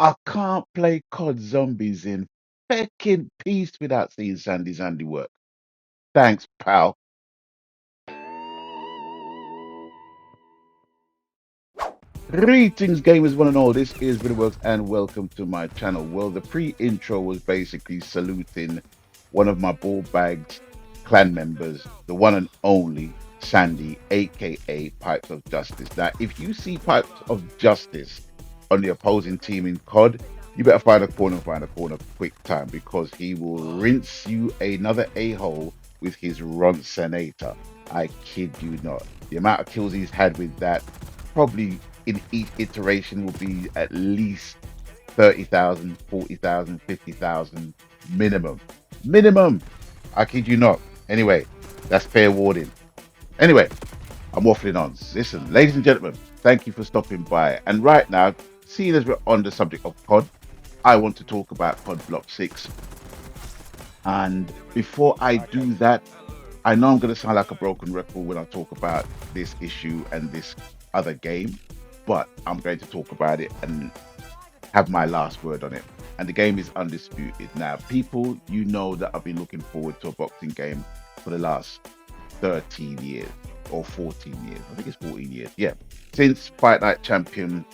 I can't play COD Zombies in feckin' peace without seeing Sandy's handiwork. Thanks, pal. Greetings, gamers, one and all. This is Videoworks, and welcome to my channel. Well, the pre-intro was basically saluting one of my ball bags clan members, the one and only Sandy, aka Pipes of Justice. Now, if you see Pipes of Justice on the opposing team in COD, you better find a corner quick time, because he will rinse you another a-hole with his Ronsonator. I kid you not. The amount of kills he's had with that, probably in each iteration, will be at least 30,000, 40,000, 50,000 minimum. Minimum. I kid you not. Anyway, that's fair warning. Anyway, I'm waffling on. Listen, ladies and gentlemen, thank you for stopping by. And right now, seeing as we're on the subject of COD, I want to talk about COD Block 6. And before I do that, I know I'm going to sound like a broken record when I talk about this issue and this other game, but I'm going to talk about it and have my last word on it. And the game is undisputed. Now, people, you know that I've been looking forward to a boxing game for the last 13 years or 14 years. I think it's 14 years. Yeah. Since Fight Night Champion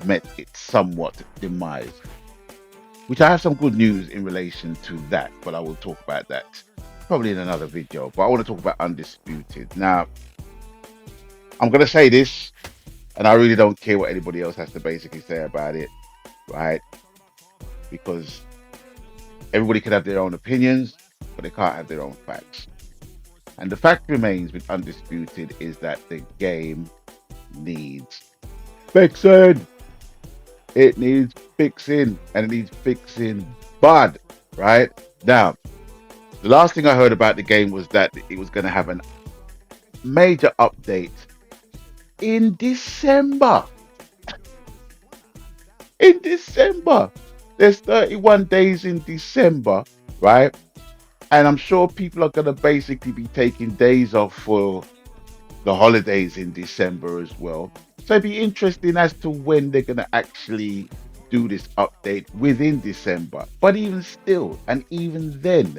met its somewhat demise, which I have some good news in relation to that, but I will talk about that probably in another video. But I want to talk about Undisputed. Now, I'm going to say this, and I really don't care what anybody else has to basically say about it, right? Because everybody can have their own opinions, but they can't have their own facts. And the fact remains with Undisputed is that the game needs fixing. It needs fixing, and it needs fixing bad, right? Now, the last thing I heard about the game was that it was going to have a major update in December. In December. There's 31 days in December, right? And I'm sure people are going to basically be taking days off for the holidays in December as well. So it'd be interesting as to when they're going to actually do this update within December. But even still, and even then,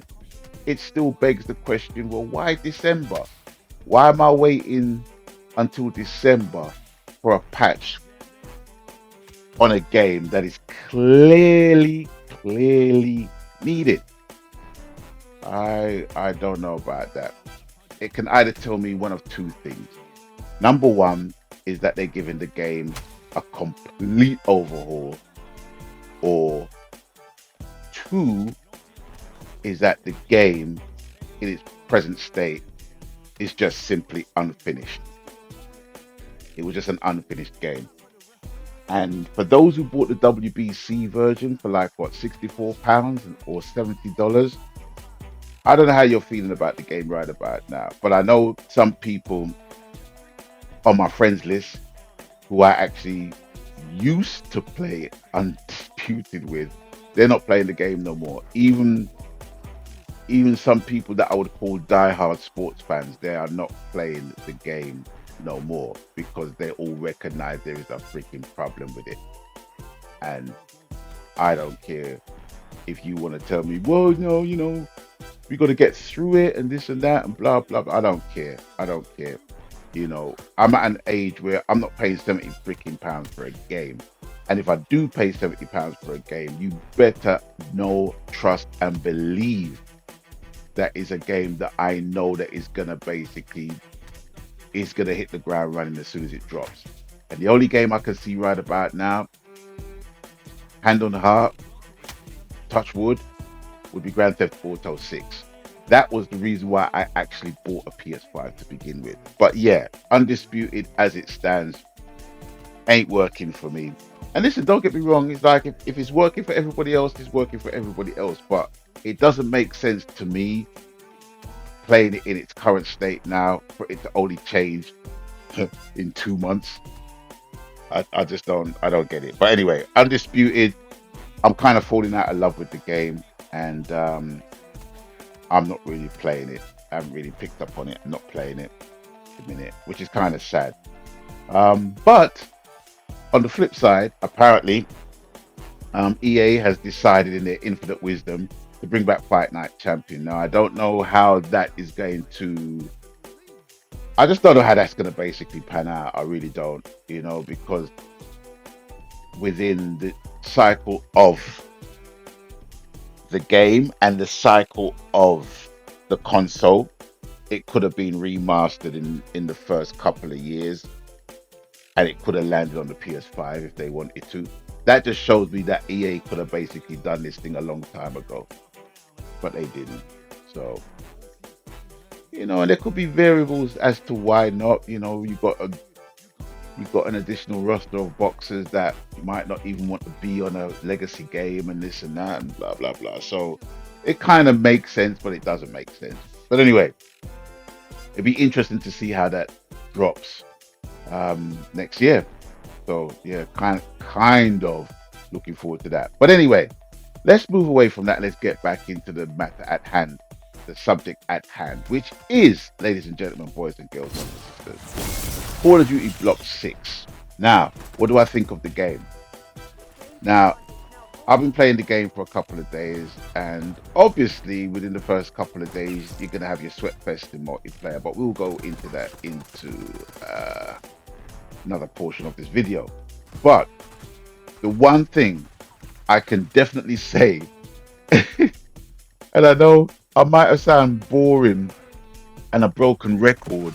it still begs the question, well, why December? Why am I waiting until December for a patch on a game that is clearly needed? I don't know about that. It can either tell me one of two things. Number one is that they're giving the game a complete overhaul, or two is that the game in its present state is just simply unfinished. It was just an unfinished game. And for those who bought the WBC version for like what, £64 or $70, I don't know how you're feeling about the game right about now, but I know some people on my friends list who I actually used to play Undisputed with, they're not playing the game no more. Even some people that I would call diehard sports fans, they are not playing the game no more, because they all recognize there is a freaking problem with it. And I don't care if you want to tell me, well, no, we got to get through it and this and that and blah blah blah. I don't care. I don't care. I'm at an age where I'm not paying 70 freaking pounds for a game. And if I do pay 70 pounds for a game, you better know, trust, and believe that is a game that I know that is gonna hit the ground running as soon as it drops. And the only game I can see right about now, hand on the heart, touch wood, would be Grand Theft Auto 6. That was the reason why I actually bought a PS5 to begin with. But yeah, Undisputed as it stands ain't working for me. And listen, don't get me wrong, it's like if it's working for everybody else, it's working for everybody else. But it doesn't make sense to me, playing it in its current state now, for it to only change in 2 months. I just don't get it. But anyway, Undisputed, I'm kind of falling out of love with the game, and I'm not really playing it. I haven't really picked up on it. I'm not playing it at the minute, which is kind of sad. But on the flip side, apparently EA has decided in their infinite wisdom to bring back Fight Night Champion. Now, I don't know how that is going to. I just don't know how that's going to basically pan out. I really don't, because within the cycle of the game and the cycle of the console, it could have been remastered in the first couple of years, and it could have landed on the PS5 if they wanted to. That just shows me that EA could have basically done this thing a long time ago, but they didn't. So, and there could be variables as to why not. You've got an additional roster of boxers that might not even want to be on a legacy game and this and that and blah blah blah. So it kind of makes sense, but it doesn't make sense. But anyway, it'd be interesting to see how that drops next year. So yeah, kind of looking forward to that. But anyway, let's move away from that. Let's get back into the matter at hand, the subject at hand, which is, ladies and gentlemen, boys and girls, brothers and sisters, Call of Duty Block 6. Now, what do I think of the game? Now, I've been playing the game for a couple of days, and obviously, within the first couple of days, you're going to have your sweat fest in multiplayer, but we'll go into that into another portion of this video. But the one thing I can definitely say, and I know I might have sounded boring and a broken record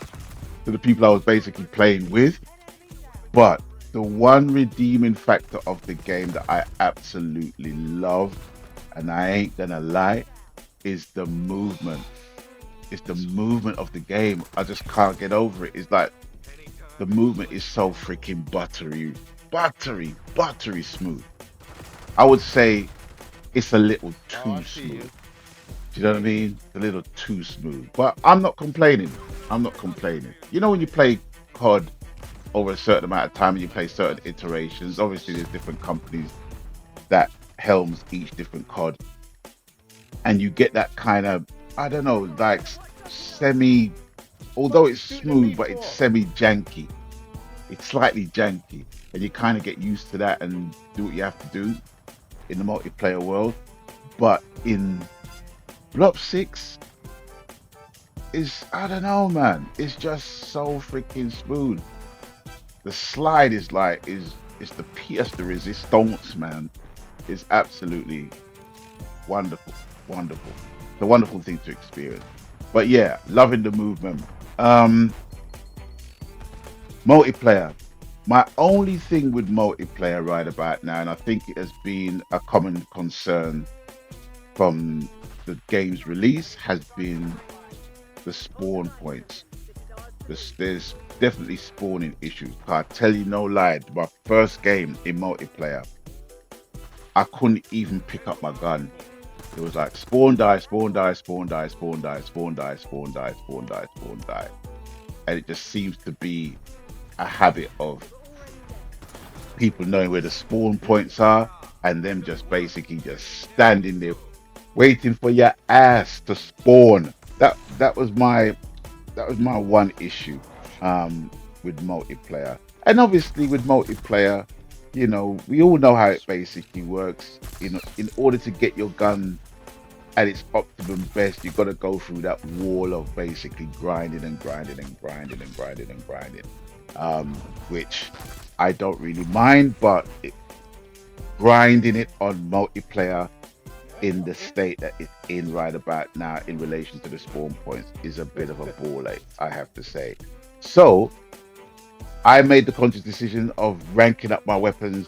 to the people I was basically playing with, but the one redeeming factor of the game that I absolutely love, and I ain't gonna lie, is the movement. It's the movement of the game. I just can't get over it. It's like the movement is so freaking buttery smooth. I would say it's a little too smooth. Do you know what I mean? A little too smooth. But I'm not complaining. I'm not complaining. When you play COD over a certain amount of time and you play certain iterations, obviously there's different companies that helms each different COD. And you get that kind of, I don't know, like semi, although it's smooth, but it's semi janky. It's slightly janky. And you kind of get used to that and do what you have to do in the multiplayer world. But in Block 6 is, I don't know, man. It's just so freaking smooth. The slide is it's the pièce de résistance, man. It's absolutely wonderful, wonderful. It's a wonderful thing to experience. But yeah, loving the movement. Multiplayer. My only thing with multiplayer right about now, and I think it has been a common concern from the game's release, has been the spawn points. There's definitely spawning issues. I tell you no lie, my first game in multiplayer, I couldn't even pick up my gun. It was like spawn die, spawn die, spawn die, spawn die, spawn die, spawn die, spawn die, spawn die. And it just seems to be a habit of people knowing where the spawn points are and them just basically just standing there waiting for your ass to spawn. That was my one issue with multiplayer. And obviously with multiplayer, we all know how it basically works. In order to get your gun at its optimum best, you've got to go through that wall of basically grinding and grinding and grinding and grinding and grinding, which I don't really mind, but grinding it on multiplayer in the state that it's in right about now in relation to the spawn points is a bit of a ball ache, I have to say. So I made the conscious decision of ranking up my weapons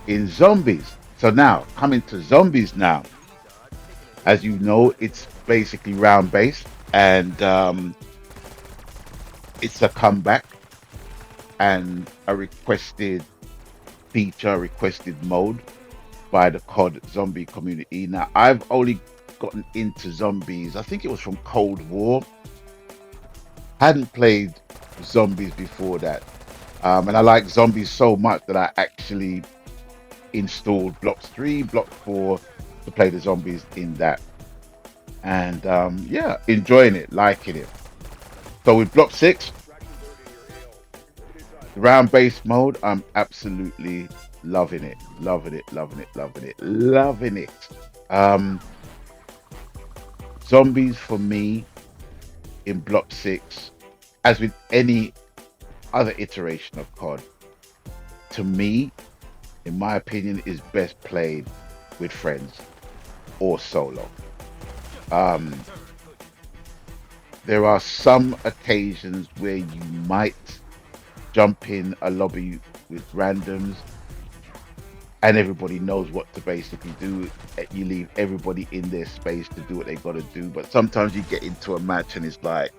in zombies. So now, coming to zombies now, as you know, it's basically round based, and it's a comeback and a requested feature, requested mode by the COD zombie community. Now, I've only gotten into zombies, I think it was from Cold War. Hadn't played zombies before that. And I like zombies so much that I actually installed Blocks 3, Block 4 to play the zombies in that. And yeah, enjoying it, liking it. So with Block 6, the round based mode, I'm absolutely loving it, loving it, loving it, loving it, loving it. Um, Zombies for me in Block 6, as with any other iteration of COD, to me, in my opinion, is best played with friends or solo. Um, there are some occasions where you might jump in a lobby with randoms and everybody knows what to basically do. You leave everybody in their space to do what they got to do. But sometimes you get into a match and it's like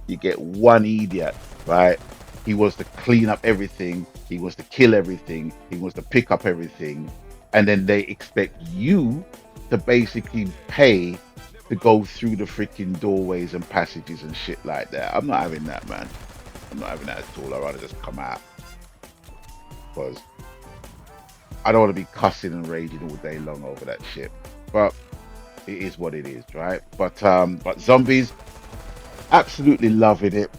you get one idiot, right? He wants to clean up everything, he wants to kill everything, he wants to pick up everything, and then they expect you to basically pay to go through the freaking doorways and passages and shit like that. I'm not having that, man. I'm not having that at all. I'd rather just come out because I don't want to be cussing and raging all day long over that shit. But it is what it is, right? But zombies, absolutely loving it.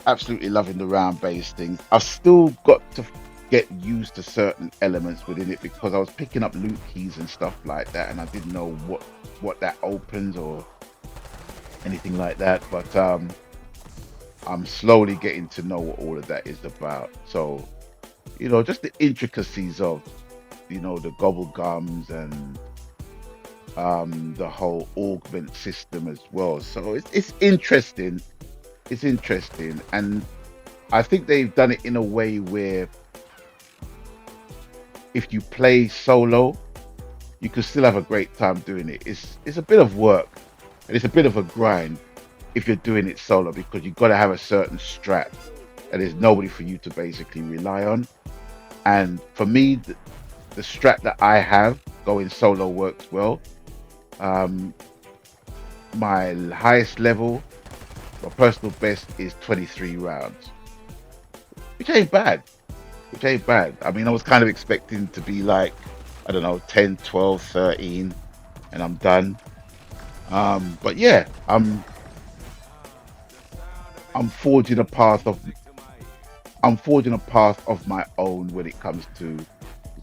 Absolutely loving the round based things. I've still got to get used to certain elements within it because I was picking up loot keys and stuff like that, and I didn't know what that opens or anything like that. But I'm slowly getting to know what all of that is about. So, just the intricacies of, the gobble gums and the whole augment system as well. So it's interesting. It's interesting, and I think they've done it in a way where if you play solo, you can still have a great time doing it. It's a bit of work and it's a bit of a grind if you're doing it solo because you've got to have a certain strat and there's nobody for you to basically rely on. And for me, the strat that I have going solo works well. Um, my highest level, my personal best is 23 rounds, which ain't bad. Which ain't bad. I mean, I was kind of expecting to be like, I don't know, 10, 12, 13, and I'm done. But yeah, I'm forging a path of I'm forging a path of my own when it comes to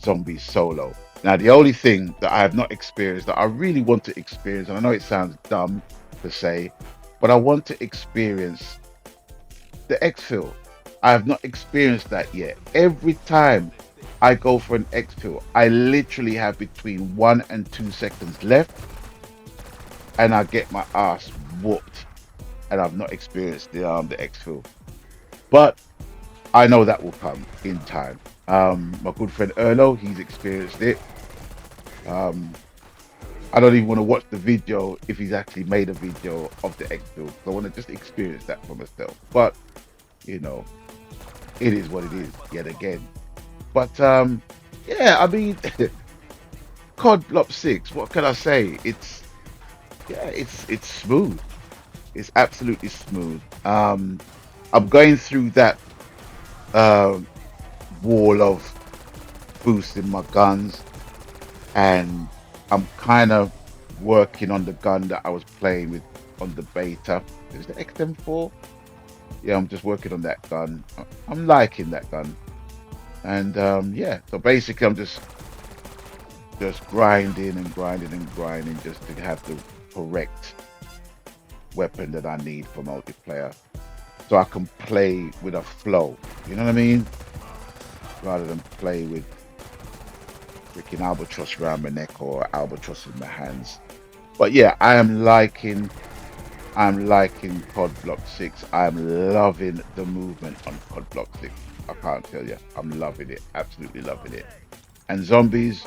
zombie solo. Now, the only thing that I have not experienced that I really want to experience, and I know it sounds dumb to say, but I want to experience the exfil. I have not experienced that yet. Every time I go for an exfil, I literally have between 1 and 2 seconds left, and I get my ass whooped, and I've not experienced the exfil. But I know that will come in time. My good friend Erlo, he's experienced it. Um, I don't even want to watch the video if he's actually made a video of the exfil. I want to just experience that for myself. But you know, it is what it is yet again. But yeah, I mean, COD Blops 6. What can I say? It's smooth. It's absolutely smooth. I'm going through that uh, wall of boosting my guns, and I'm kind of working on the gun that I was playing with on the beta. Is the XM4? Yeah, I'm just working on that gun. I'm liking that gun, and yeah. So basically, I'm just grinding and grinding and grinding just to have the correct weapon that I need for multiplayer, so I can play with a flow. You know what I mean? Rather than play with freaking albatross around my neck or albatross in my hands. But yeah, I'm liking COD Block 6. I'm loving the movement on COD Block 6. I can't tell you. I'm loving it. Absolutely loving it. And zombies,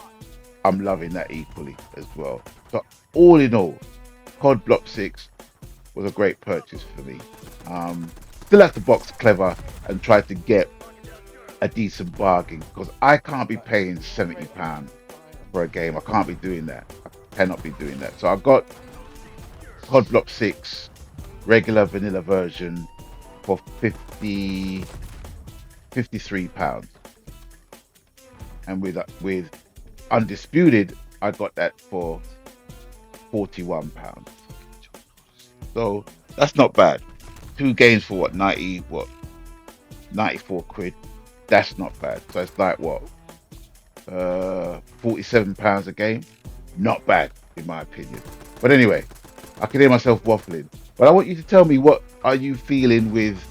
I'm loving that equally as well. So all in all, COD Block 6 was a great purchase for me. Still have to box clever and try to get a decent bargain because I can't be paying £70 for a game. I can't be doing that. I cannot be doing that. So I got COD Block 6 regular vanilla version for 53 pounds, and with undisputed I got that for £41. So that's not bad. Two games for what, 94 quid. That's not bad. So it's like what, £47 a game. Not bad, in my opinion. But anyway, I can hear myself waffling. But I want you to tell me, what are you feeling with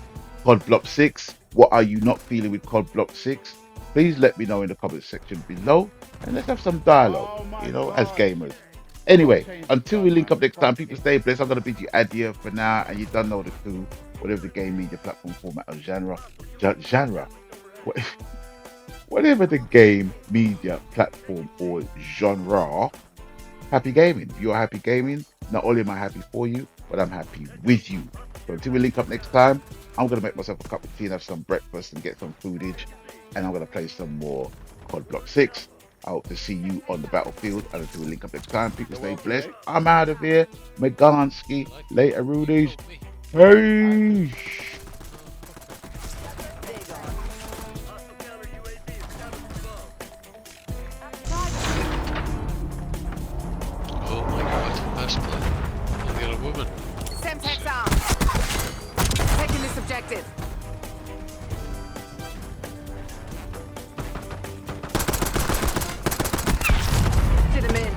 COD Block 6? What are you not feeling with COD Block 6? Please let me know in the comment section below, and let's have some dialogue, as gamers. Anyway, until we link up next time, people stay blessed. I'm going to bid you adieu for now, and you don't know the clue, whatever the game, media, platform, format, or genre, what- whatever the game, media, platform, or genre. Happy gaming. If you're happy gaming, not only am I happy for you, but I'm happy with you. So until we link up next time, I'm going to make myself a cup of tea and have some breakfast and get some foodage. And I'm going to play some more COD Block 6. I hope to see you on the battlefield. And until we link up next time, people stay blessed. I'm out of here. Meganski. Later, Rudies. Hey. Oh my god, nice play. I got a woman. Semtex arm. Taking this objective. Did him in.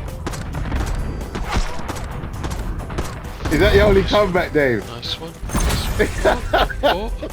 Is that your only comeback, Dave? Nice one. Nice one. Oh, oh.